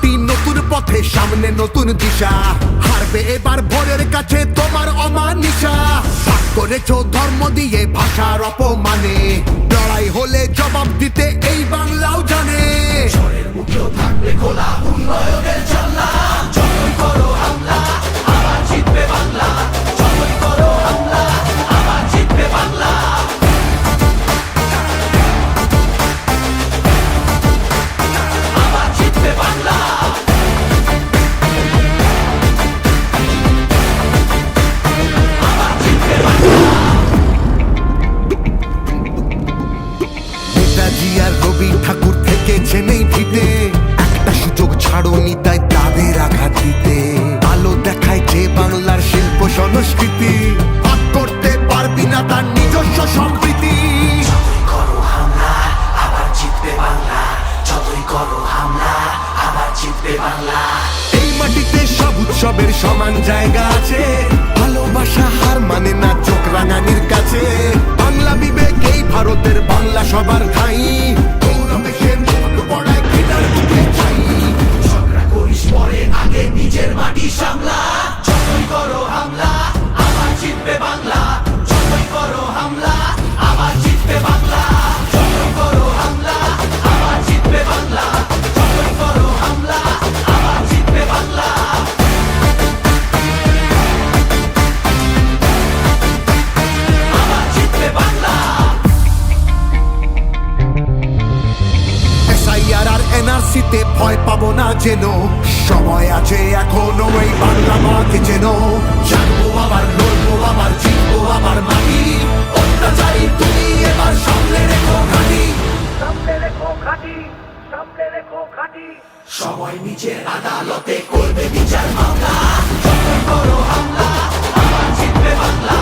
মাটি নতুন পথে, সামনে নতুন দিশা। হারবে এবার ভোরের কাছে তোমার অমানিসা। ভাগ করেছ ধর্ম দিয়ে ভাষার অপমানে, লড়াই হলে জবাব দিতে এই বাংলাও জানে। ঝড়ের মুখেও থাকবে খোলা উন্নয়নের জানলা। যতই করো হামলা আবার জিতবে বাংলা। যতই করো হামলা আবার জিতবে বাংলা। আবার জিতবে বাংলা। আবার জিতবে বাংলা। নেতাজি আর রবি ঠাকুর থেকেছেন এই ভিটে, একটা সুযোগ ছাড়োনি তাই তাদের আঘাত দিতে। আলো দেখায় যে বাংলার শিল্প সংস্কৃতি, ভাগ করতে পারবি না তার নিজস্ব সম্প্রীতি। যতই করো হামলা আবার জিতবে বাংলা। যতই করো হামলা আবার জিতবে বাংলা। এই মাটিতে সব উৎসবের সমান জায়গা আছে, ভালোবাসা হার মানে না চোখ রাঙানির কাছে। বাংলা বিবেক এই ভারতের, বাংলা সবার ঠাঁই। গৌরবে সে মুখ পড়ায় ঘৃণার বুকে ছাই। ঝগড়া করিস পরে, আগে নিজের মাটি সামলা। যতই করো হামলা আবার জিতবে বাংলা। যতই করো হামলা আবার জিতবে বাংলা। যতই করো হামলা আবার জিতবে বাংলা। যতই করো হামলা আবার জিতবে বাংলা। আবার জিতবে বাংলা। এসআইআর আর এনআরসিতে ভয় পাবো না যেন, সময় আছে এখনো এই বাংলা মাকে যেন। জানবো আবার, লড়বো আবার, জিতবো আবার মাটি। অত্যাচারী তুমি এবার সামনে রেখো ঘাঁটি। সামনে রেখো ঘাঁটি, সামনে রেখো ঘাঁটি। সময় নিজের আদালতে করবে বিচার মামলা। যতই করো হামলা আবার জিতবে বাংলা।